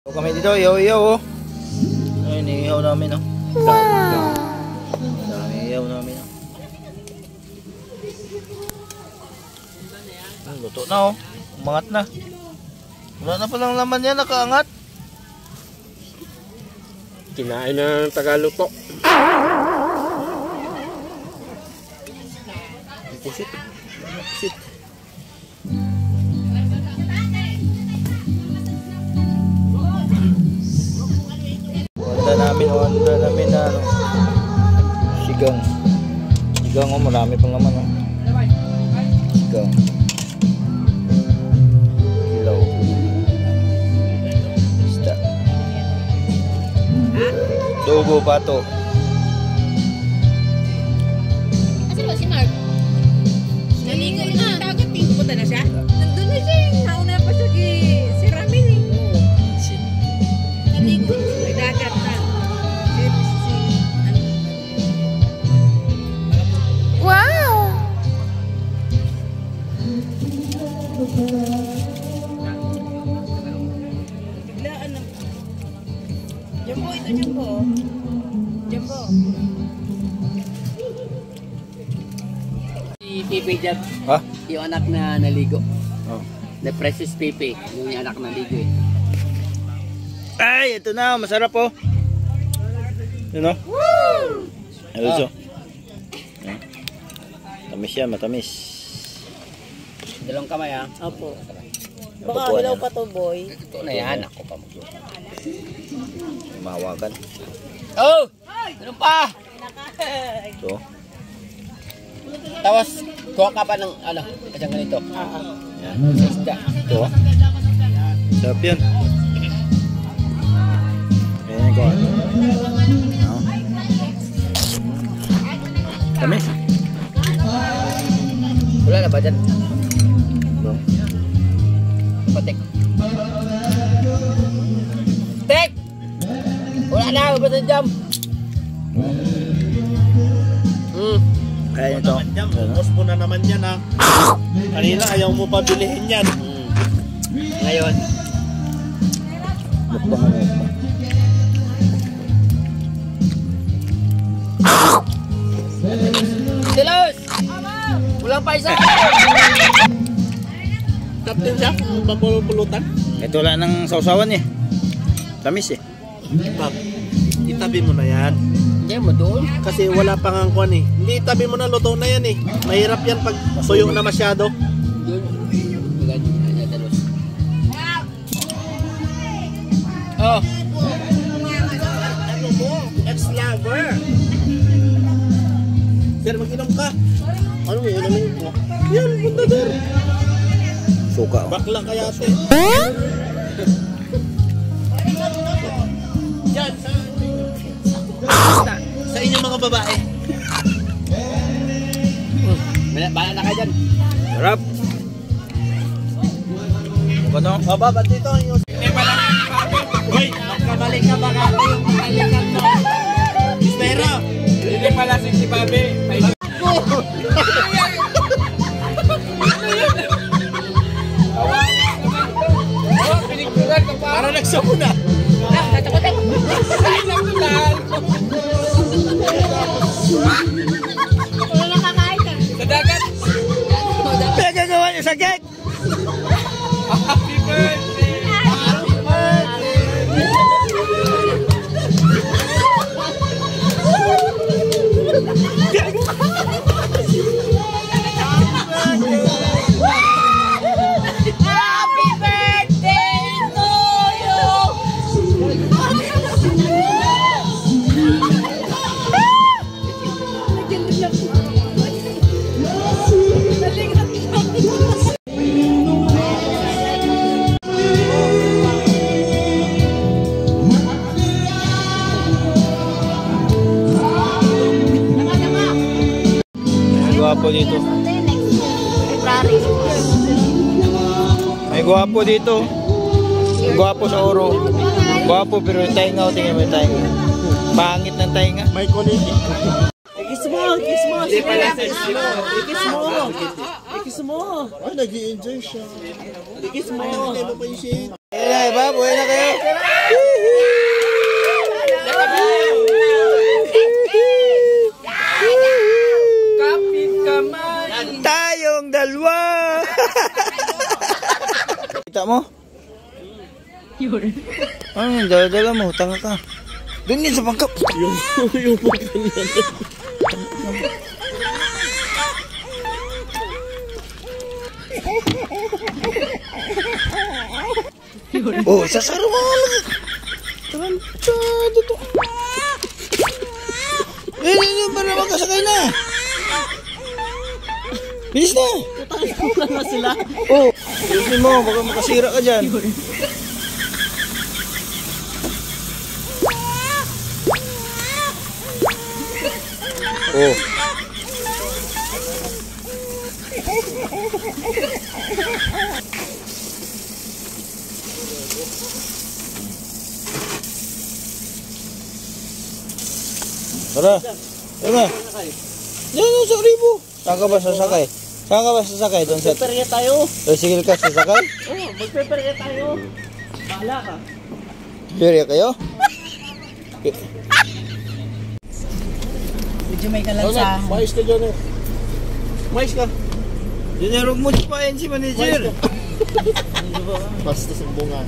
Kami dito, iyaw-iyaw oh. Ay, iniihaw namin oh. Wow! Dami iyaw namin oh. Luto na oh. Umangat na. Wala na palang laman yan, nakaangat. Kinain ng Tagaluto. Pusit. Pusit. Wanda namin na ano, sigang. Sigang oh, marami pang naman oh. Sigang. Ilaw. Isda. Dugo pa to. Asa ba si Mark? Naligo na. Dagat eh. Pupunta na siya? Nandun na siya. Nauna pa siya si Ramil eh. Naligo. May dagat na. Wow! Biglaan na. Jumbo, ito Jumbo. Jumbo. Si Pipi dyan. Ha? Yung anak na naligo. Oh. The Precious Pipi. Yung anak na naligo eh. Ay, ito na, masarap oh. Yun oh. Woo! Ayos oh. Matamis yan, matamis. Dalawang kamay ha. Opo. Baka hilaw pa to boy. Ito na yan. Ako pa mag Mahawakan. Oh! Ano pa? Ito. Tapos, kuha ka pa ng ano, kasyang ganito. Yan. Isda. Ito. Sarap yan. Ayan ko. Tamis. Wala na ba dyan? Patik. Tek! Wala na, wala na jam. Kaya ito. Ubos mo na naman yan ha. Kanina ayaw mo pa bilihin yan. Ngayon. Mukbang ano. Silos! Walang paisa! Captain siya, papululutan. Ito wala ng sausawan eh. Tamis eh. Bob, itabi mo na yan. Hindi mo doon. Kasi wala pang ang kwan eh. Hindi itabi mo na, luto na yan eh. Mahirap yan pag suyo na masyado. Yun. Ganyan, dalos. Oh! Ano mo? Ex-lover. Sir, mag-inom ka. Ano mo, inumin mo? Yan, punta doon. Suka oh. Bakla kaya ate. Yan, sa inyong mga babae. Bala na kayo dyan. Sarap. Ano? Babat dito yung... Hoy, magkamali ka baka ito yung makalikan mo. Pero, Hindi pala si Babe. parang nagsapo na. Natakot ako. Wala nakakain ka. Sa dagat. Pinagagawa niyo sa cake! Happy birthday! Happy birthday to you! Gwapo dito. May gwapo dito. Gwapo sa oro. Gwapo pero yung tainga o tingin mo yung tainga. Pangit ng tainga. May kuliti. Kiss mo! Kiss mo! Hindi pala si Kiss mo! Kiss mo! Ay, nag-i-enjoy siya. Kiss mo! Kaya mo pa yung shade. Eh, ba? Buhay na kayo. mo? Ano yung dala-dala mo? Tanga ka. Doon yun sa pangkap. Yung pagkanya. Oh, sasaro mo. Tarantado to. Para makasakay na. Bilis na. Tutangin na sila. Oh, bilis mo. Baka makasira ka dyan. Oh. Tara. Tara. Yan sa ribo. Saan ka ba sasakay? Saan ka ba sasakay? Doon sa... Magpeperya tayo. Sigil ka sasakay? Oo, magpeperya tayo. Bahala ka. Perya kayo? Medyo may kalansahan. Mais ka dyan eh. Mais ka. Dinarog mo pa yan si manager. Basta sa bunga.